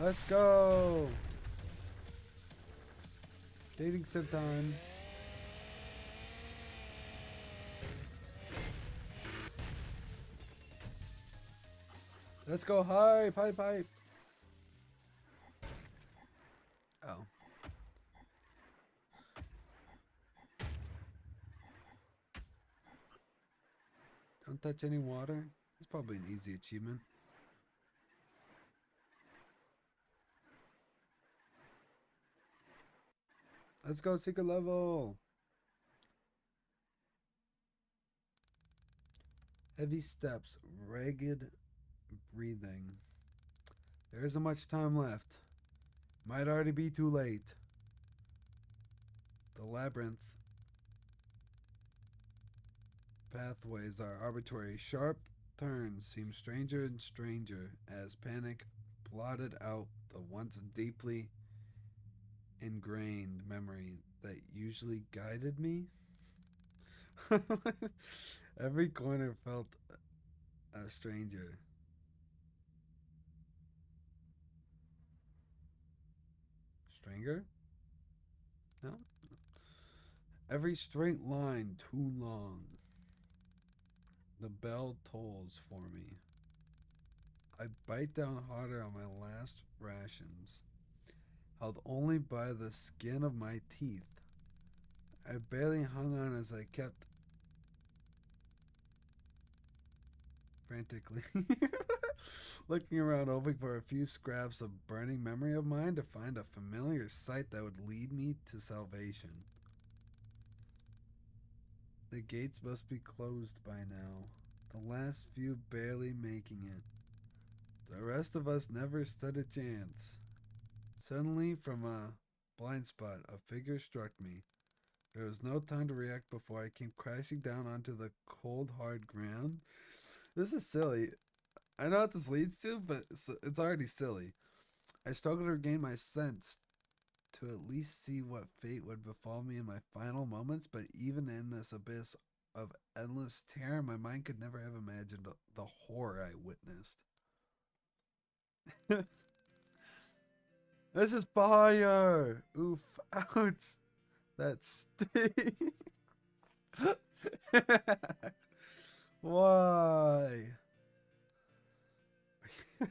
Let's go. Dating sim time. Let's go hype, hype, hype. Oh. Don't touch any water. It's probably an easy achievement. Let's go secret level. Heavy steps, ragged breathing. There isn't much time left. Might already be too late. The labyrinth pathways are arbitrary. Sharp turns seem stranger and stranger as panic blotted out the once deeply ingrained memory that usually guided me. Every corner felt a stranger. Stranger? No. Every straight line too long. The bell tolls for me. I bite down harder on my last rations, held only by the skin of my teeth. I barely hung on as I kept frantically looking around, hoping for a few scraps of burning memory of mine to find a familiar sight that would lead me to salvation. The gates must be closed by now, the last few barely making it. The rest of us never stood a chance. Suddenly, from a blind spot, a figure struck me. There was no time to react before I came crashing down onto the cold, hard ground. This is silly. I know what this leads to, but it's already silly. I struggled to regain my sense to at least see what fate would befall me in my final moments, but even in this abyss of endless terror, my mind could never have imagined the horror I witnessed. This is fire! Oof, ouch! That sting! Why?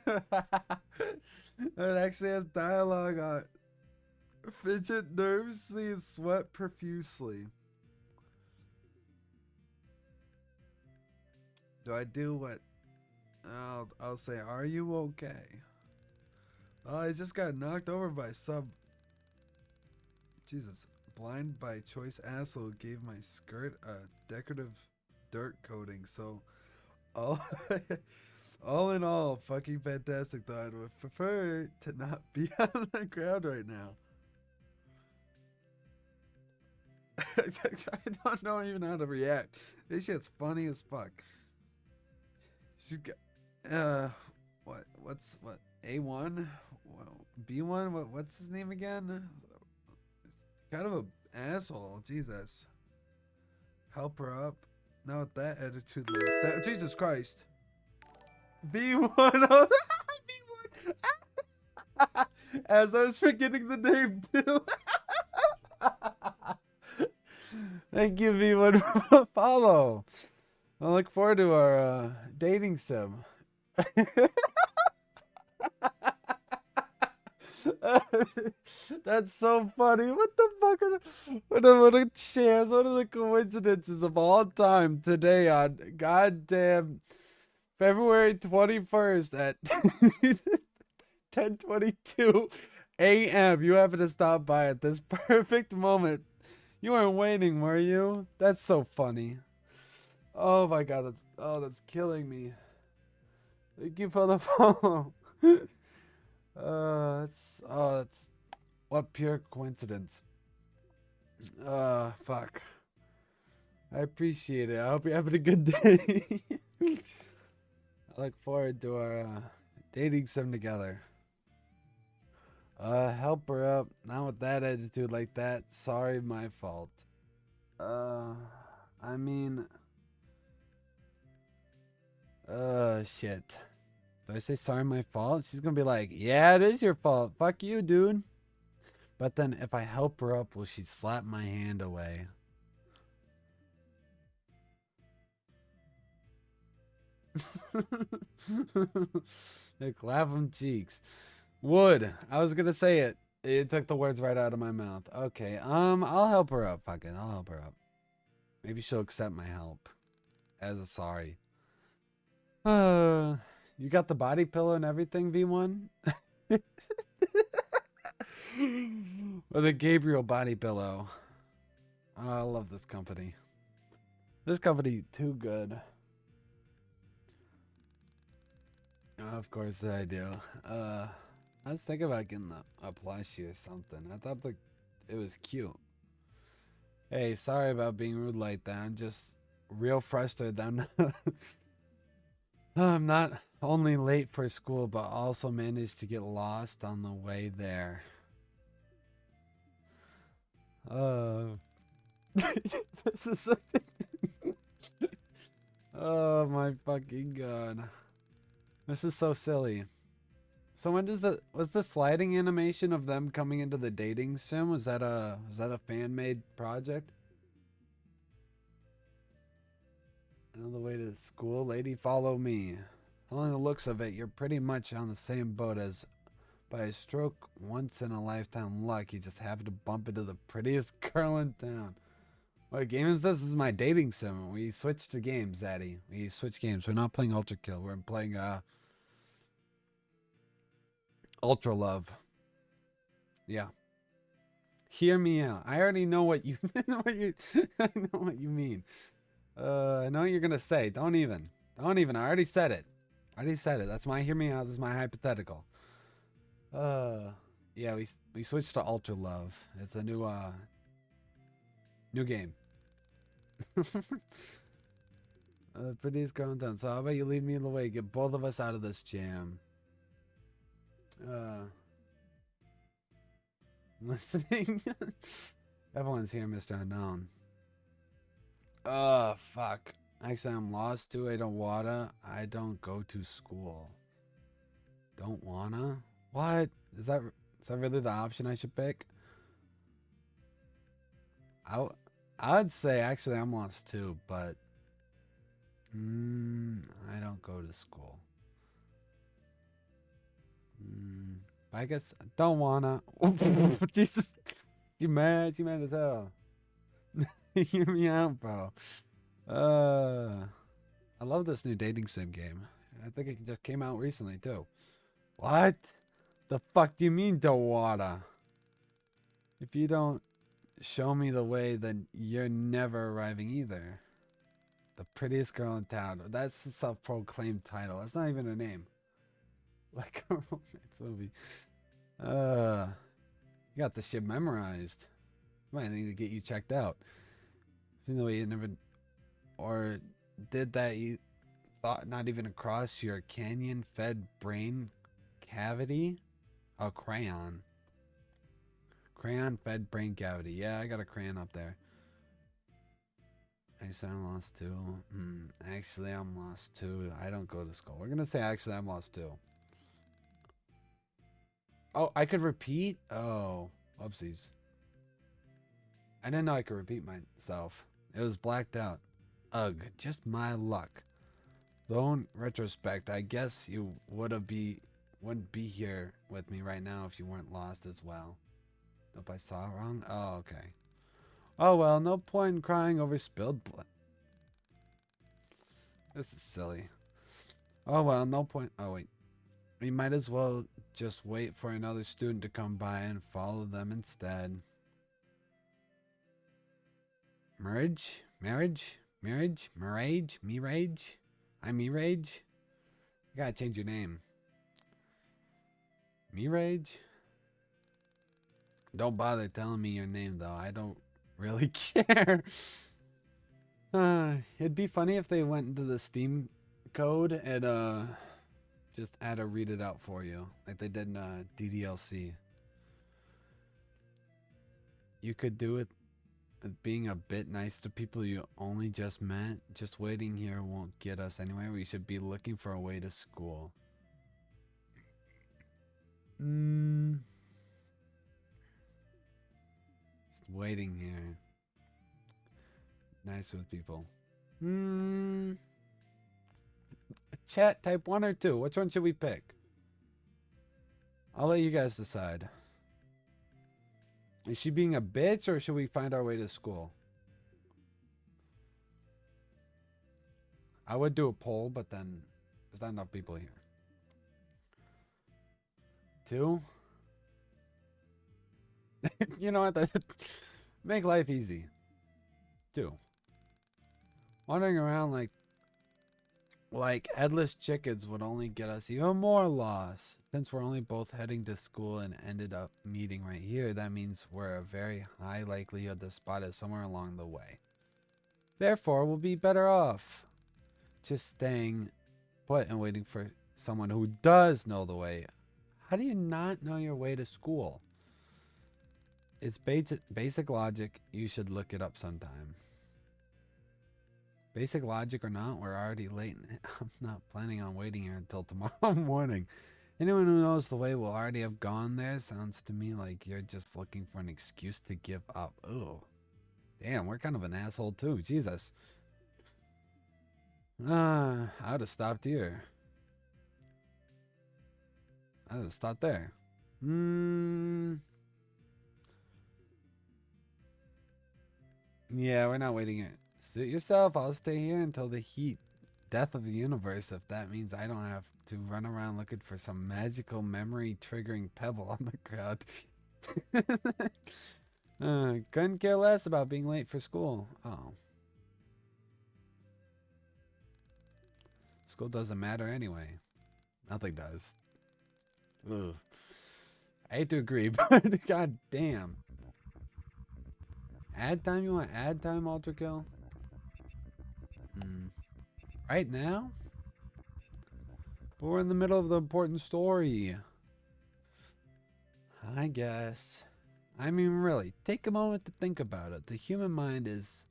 It actually has dialogue on. Fidget nervously and sweat profusely. Do I do what? I'll say, are you okay? Oh, I just got knocked over by some. Jesus. Blind by choice asshole gave my skirt a decorative dirt coating, so all, all in all, fucking fantastic though. I would prefer to not be on the ground right now. I don't know even how to react. This shit's funny as fuck. She's got, what, A1? Well, B1? What's his name again? Kind of a asshole, Jesus. Help her up. Not with that attitude like that. Jesus Christ. B1. Oh, B1. As I was forgetting the name too. Thank you, B1, for the follow. I look forward to our dating sim. That's so funny. What the fuck? What a chance. What are the coincidences of all time today on goddamn February 21st at 10:22 a.m. You happen to stop by at this perfect moment. You weren't waiting, were you? That's so funny. Oh my god, that's killing me. Thank you for the follow. That's what pure coincidence. Fuck. I appreciate it. I hope you're having a good day. I look forward to our dating sim together. Help her up. Not with that attitude like that. Sorry, my fault. I mean, shit. Do I say sorry, my fault? She's gonna be like, yeah, it is your fault. Fuck you, dude. But then if I help her up, will she slap my hand away? They clap them cheeks. Would. I was gonna say it. It took the words right out of my mouth. Okay, I'll help her up. Fuck it, I'll help her up. Maybe she'll accept my help as a sorry. You got the body pillow and everything, V1? Or the Gabriel body pillow. Oh, I love this company. This company too good. Of course I do. I was thinking about getting a plushie or something. I thought it was cute. Hey, sorry about being rude like that. I'm just real frustrated that I'm not only late for school, but also managed to get lost on the way there. This is oh my fucking god. This is so silly. So when does was the sliding animation of them coming into the dating sim? Was that a fan made project? On the way to school, lady, follow me. Following the looks of it, you're pretty much on the same boat as by a stroke once in a lifetime luck. You just happen to bump into the prettiest girl in town. What game is this? This is my dating sim. We switched to games, Zaddy. We switched games. We're not playing ultrakill. We're playing ultra love. Yeah. Hear me out. I already know what you I know what you mean. I know what you're gonna say. Don't even. I already said it. That's my hear me out. This is my hypothetical. Yeah, we switched to ultra love. It's a new game. Prettiest girl in town. So how about you leave me in the way? Get both of us out of this jam. Listening. Everyone's here, Mr. Unknown. Fuck. Actually, I'm lost too. I don't wanna. I don't go to school. Don't wanna? What? Is that really the option I should pick? I'd say actually I'm lost too, but I don't go to school. I guess I don't wanna. Jesus, you mad? You mad as hell? Hear me out, bro. I love this new dating sim game. I think it just came out recently too. What? The fuck do you mean don't wanna? If you don't show me the way, then you're never arriving either. The prettiest girl in town. That's the self-proclaimed title. That's not even a name. Like a romance movie. You got this shit memorized. Might need to get you checked out. Even though you never, or did that you thought not even across your canyon-fed brain cavity? Oh, crayon. Crayon-fed brain cavity. Yeah, I got a crayon up there. Actually, I'm lost too. Actually, I'm lost too. I don't go to school. We're gonna say actually, I'm lost too. Oh, I could repeat? Oh, oopsies. I didn't know I could repeat myself. It was blacked out. Ugh, just my luck. Though in retrospect, I guess you wouldn't be here with me right now if you weren't lost as well. Nope, I saw it wrong? Oh, okay. Oh well, no point in crying over spilled blood. This is silly. Oh well, no point. Oh wait. We might as well just wait for another student to come by and follow them instead. Marriage? Marriage? Marriage? Mirage? Mirage? I'm Mirage? You gotta change your name. Mirage? Don't bother telling me your name though. I don't really care. It'd be funny if they went into the Steam code and just had to read it out for you, like they did in DDLC. You could do it being a bit nice to people you only just met. Just waiting here won't get us anywhere. We should be looking for a way to school. Waiting here. Nice with people. Chat, type 1 or 2. Which one should we pick? I'll let you guys decide. Is she being a bitch, or should we find our way to school? I would do a poll, but then there's not enough people here. 2? You know what? Make life easy. 2. Wandering around like headless chickens would only get us even more lost. Since we're only both heading to school and ended up meeting right here, that means we're a very high likelihood the spot is somewhere along the way. Therefore, we'll be better off just staying put and waiting for someone who does know the way. How do you not know your way to school? It's basic logic. You should look it up sometime. Basic logic or not, we're already late. I'm not planning on waiting here until tomorrow morning. Anyone who knows the way will already have gone there. Sounds to me like you're just looking for an excuse to give up. Oh, damn, we're kind of an asshole too. Jesus. I would have stopped here. I would have stopped there. Yeah, we're not waiting here. Suit yourself. I'll stay here until the death of the universe, if that means I don't have to run around looking for some magical memory triggering pebble on the ground. Couldn't care less about being late for school. Oh. School doesn't matter anyway. Nothing does. Ugh. I hate to agree, but god damn. Ad time? You want ad time, ultrakill? Right now? But we're in the middle of the important story. I guess. I mean, really, take a moment to think about it. The human mind is,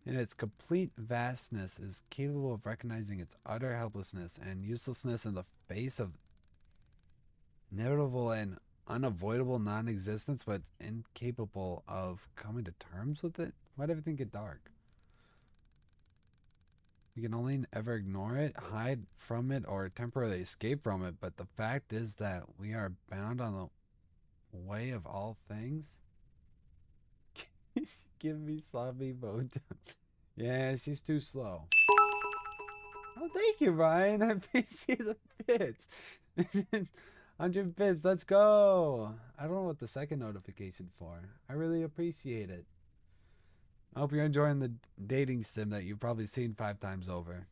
in its complete vastness, is capable of recognizing its utter helplessness and uselessness in the face of inevitable and unavoidable non-existence, but incapable of coming to terms with it. Why'd everything get dark? We can only ever ignore it, hide from it, or temporarily escape from it, but the fact is that we are bound on the way of all things. Give me sloppy boat. Yeah, she's too slow. Oh, thank you, Ryan. I appreciate the bits. 100 bits, let's go. I don't know what the second notification for. I really appreciate it. I hope you're enjoying the dating sim that you've probably seen 5 times over.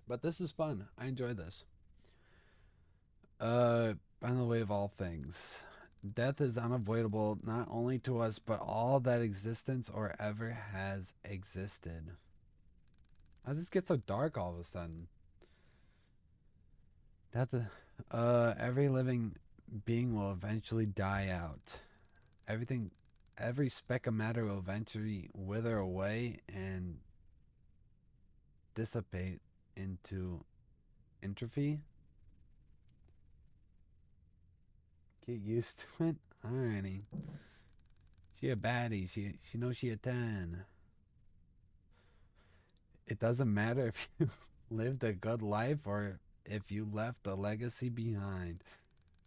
But this is fun. I enjoy this. By the way of all things, death is unavoidable not only to us, but all that existence or ever has existed. How does this get so dark all of a sudden? Every living being will eventually die out. Every speck of matter will eventually wither away and dissipate into entropy. Get used to it. Alrighty. She a baddie. She knows she a 10. It doesn't matter if you lived a good life or if you left a legacy behind.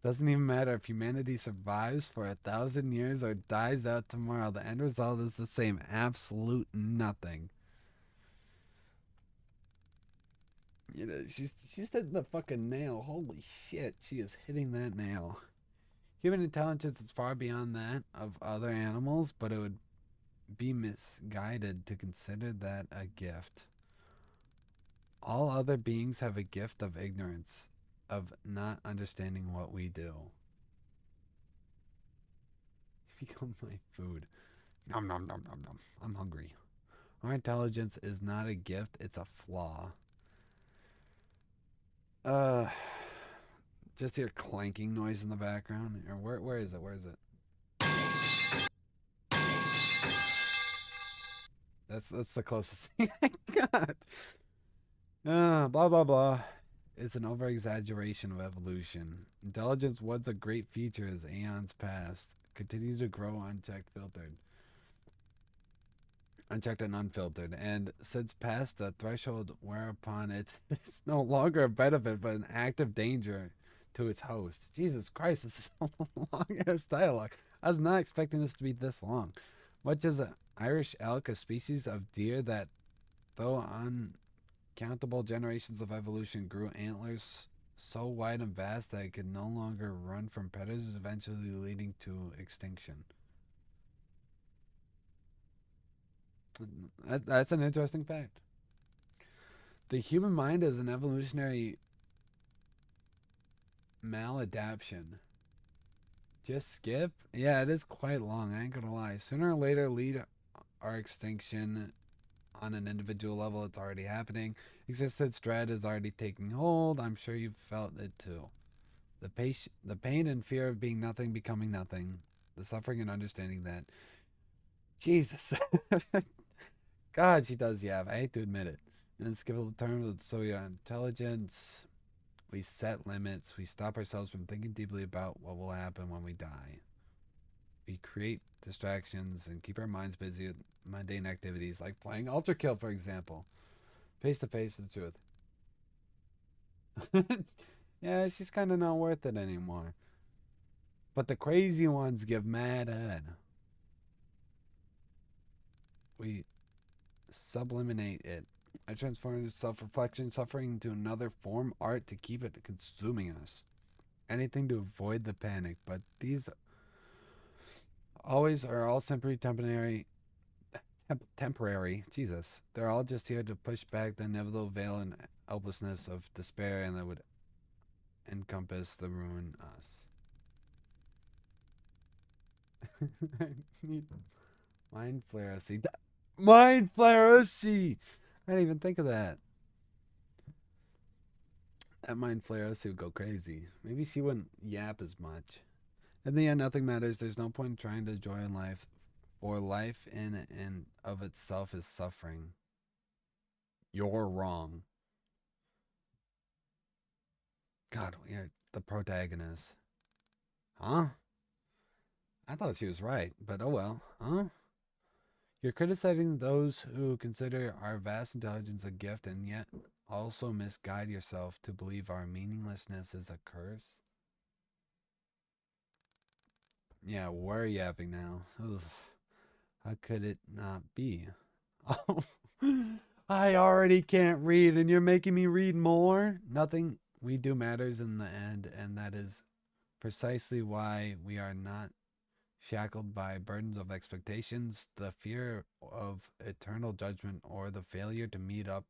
Doesn't even matter if humanity survives for 1,000 years or dies out tomorrow. The end result is the same. Absolute nothing. You know, she's hitting the fucking nail. Holy shit, she is hitting that nail. Human intelligence is far beyond that of other animals, but it would be misguided to consider that a gift. All other beings have a gift of ignorance, of not understanding what we do. Become my food. Nom nom nom nom nom. I'm hungry. Our intelligence is not a gift, it's a flaw. Just hear clanking noise in the background. Or where is it? Where is it? That's the closest thing I got. Blah blah blah. It's an over-exaggeration of evolution. Intelligence was a great feature as aeons passed, continues to grow unchecked and unfiltered, and since past the threshold whereupon it is no longer a benefit but an active danger to its host. Jesus Christ, this is a long ass dialogue. I was not expecting this to be this long. Much as an Irish elk, a species of deer that, though uncountable generations of evolution, grew antlers so wide and vast that it could no longer run from predators, eventually leading to extinction. That's an interesting fact. The human mind is an evolutionary maladaptation. Just skip? Yeah, it is quite long, I ain't gonna lie. Sooner or later, lead our extinction on an individual level. It's already happening. Existence dread is already taking hold. I'm sure you've felt it too. The pain and fear of being nothing, becoming nothing. The suffering and understanding that. Jesus. God, she does yap. I hate to admit it. And then skip the term, so your intelligence. We set limits. We stop ourselves from thinking deeply about what will happen when we die. We create distractions and keep our minds busy with mundane activities like playing ultrakill, for example. Face to face with the truth. Yeah, she's kind of not worth it anymore. But the crazy ones give mad head. We subliminate it. I transform self-reflection, suffering into another form, art, to keep it consuming us. Anything to avoid the panic, but these always are all simply temporary. Jesus, they're all just here to push back the inevitable veil and helplessness of despair, and that would encompass the ruin us. Mind flare see. Mind flare see. I didn't even think of that. That mind flare would go crazy. Maybe she wouldn't yap as much. In the end, nothing matters. There's no point in trying to joy in life, for life in and of itself is suffering. You're wrong. God, we are the protagonist. Huh? I thought she was right, but oh well. Huh? You're criticizing those who consider our vast intelligence a gift and yet also misguide yourself to believe our meaninglessness is a curse? Yeah, we're yapping now. Ugh. How could it not be? Oh, I already can't read and you're making me read more? Nothing we do matters in the end, and that is precisely why we are not shackled by burdens of expectations, the fear of eternal judgment, or the failure to meet up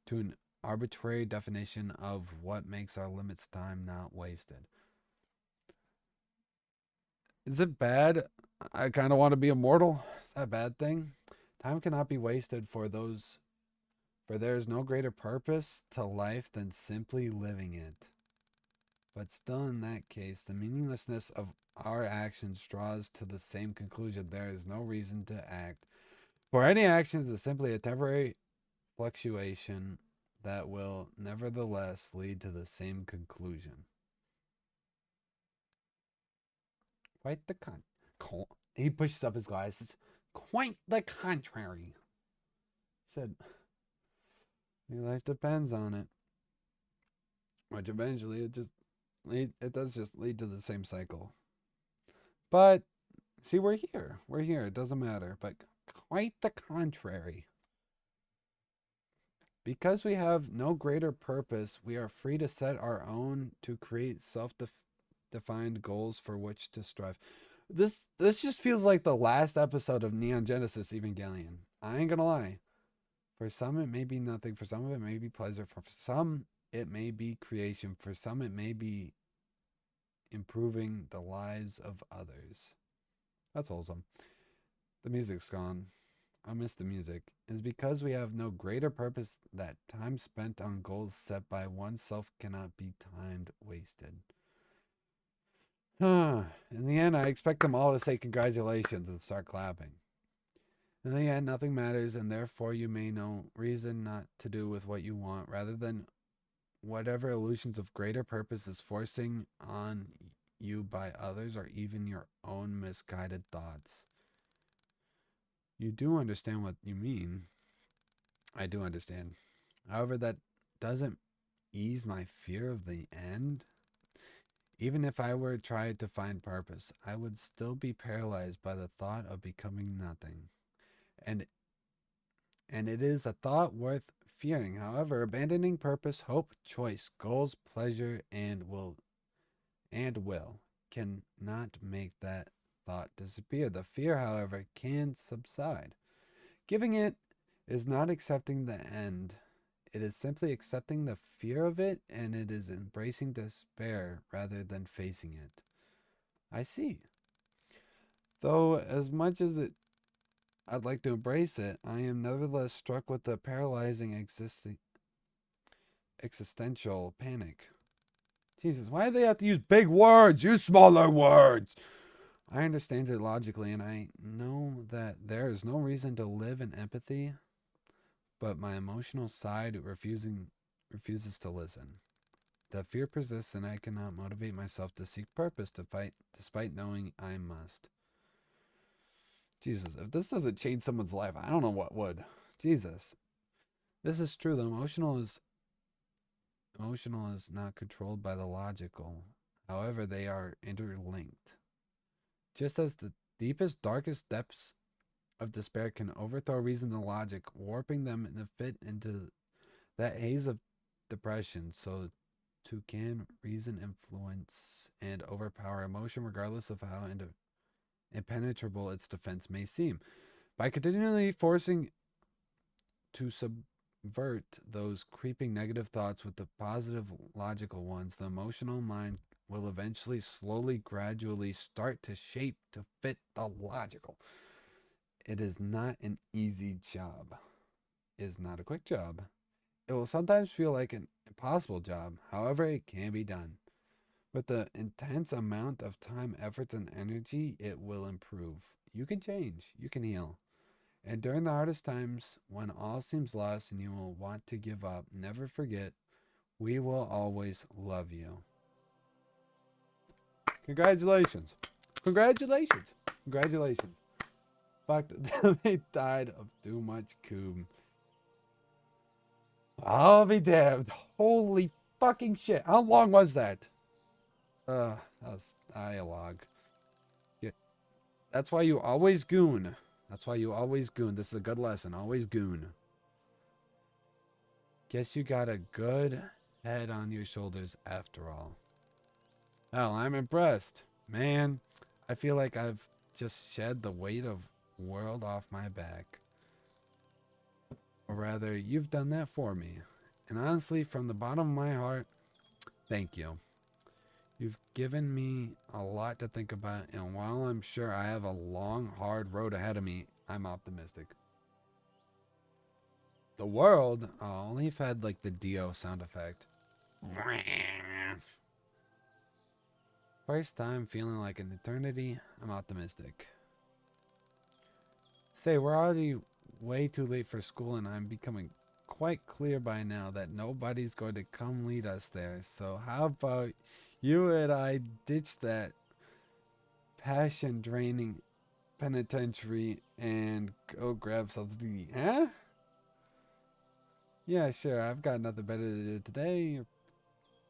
to an arbitrary definition of what makes our limits time not wasted. Is it bad? I kind of want to be immortal. Is that a bad thing? Time cannot be wasted for there is no greater purpose to life than simply living it. But still, in that case, the meaninglessness of our actions draws to the same conclusion. There is no reason to act. For any actions is simply a temporary fluctuation that will nevertheless lead to the same conclusion. Quite the he pushes up his glasses. Quite the contrary. He said, your life depends on it. Which eventually it does just lead to the same cycle. But see, we're here. We're here. It doesn't matter. But quite the contrary. Because we have no greater purpose, we are free to set our own, to create self-defined goals for which to strive. This just feels like the last episode of Neon Genesis Evangelion. I ain't gonna lie. For some it may be nothing, for some of it may be pleasure, for some it may be creation, for some it may be improving the lives of others. That's wholesome. The music's gone. I miss the music. It's because we have no greater purpose that time spent on goals set by oneself cannot be timed wasted. In the end, I expect them all to say congratulations and start clapping. In the end, nothing matters, and therefore you may know reason not to do with what you want, rather than whatever illusions of greater purpose is forcing on you by others or even your own misguided thoughts. You do understand what you mean. I do understand. However, that doesn't ease my fear of the end. Even if I were to try to find purpose, I would still be paralyzed by the thought of becoming nothing. And and it is a thought worth fearing. However, abandoning purpose, hope, choice, goals, pleasure, and will cannot make that thought disappear. The fear, however, can subside. Giving it is not accepting the end. It is simply accepting the fear of it, and it is embracing despair rather than facing it. I see. Though, as much as I'd like to embrace it, I am nevertheless struck with the paralyzing existential panic. Jesus, why do they have to use big words? Use smaller words. I understand it logically, and I know that there is no reason to live in empathy, but my emotional side refuses to listen. The fear persists, and I cannot motivate myself to seek purpose to fight, despite knowing I must. Jesus, if this doesn't change someone's life, I don't know what would. Jesus, this is true. The emotional is not controlled by the logical. However, they are interlinked. Just as the deepest, darkest depths of despair can overthrow reason and logic, warping them in a fit into that haze of depression, so too can reason influence and overpower emotion, regardless of how impenetrable its defense may seem. By continually forcing to subvert those creeping negative thoughts with the positive logical ones, the emotional mind will eventually, slowly, gradually start to shape to fit the logical. It is not an easy job. It is not a quick job. It will sometimes feel like an impossible job. However, it can be done. With the intense amount of time, efforts, and energy, it will improve. You can change. You can heal. And during the hardest times, when all seems lost and you will want to give up, never forget, we will always love you. Congratulations. Congratulations. Congratulations. Fuck, they died of too much coom. I'll be damned. Holy fucking shit. How long was that? That was dialogue. Yeah, that's why you always goon. That's why you always goon. This is a good lesson. Always goon. Guess you got a good head on your shoulders after all. Hell, I'm impressed. Man, I feel like I've just shed the weight of world off my back. Or rather, you've done that for me. And honestly, from the bottom of my heart, thank you. You've given me a lot to think about, and while I'm sure I have a long, hard road ahead of me, I'm optimistic. The world, only if I had like the Dio sound effect. First time feeling like an eternity, I'm optimistic. Say, we're already way too late for school, and I'm becoming quite clear by now that nobody's going to come lead us there. So how about you and I ditch that passion draining penitentiary and go grab something to eat, huh? Yeah, sure. I've got nothing better to do today.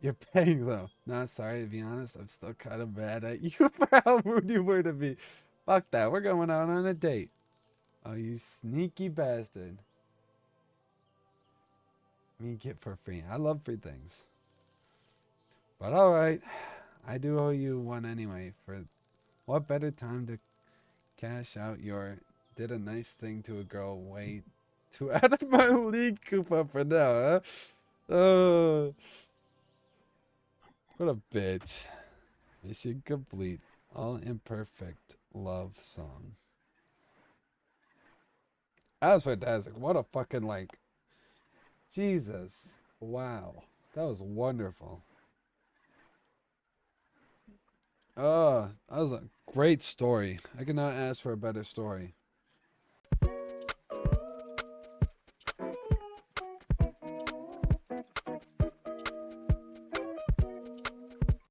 You're paying though. Not sorry to be honest. I'm still kind of mad at you for how rude you were to me. Fuck that. We're going out on a date. Oh, you sneaky bastard. Me get for free. I love free things. But alright. I do owe you one anyway. For what better time to cash out your did a nice thing to a girl way too out of my league coupon for now, huh? Oh, what a bitch. Mission complete. All imperfect love song. That was fantastic. What a fucking like. Jesus. Wow. That was wonderful. That was a great story. I could not ask for a better story.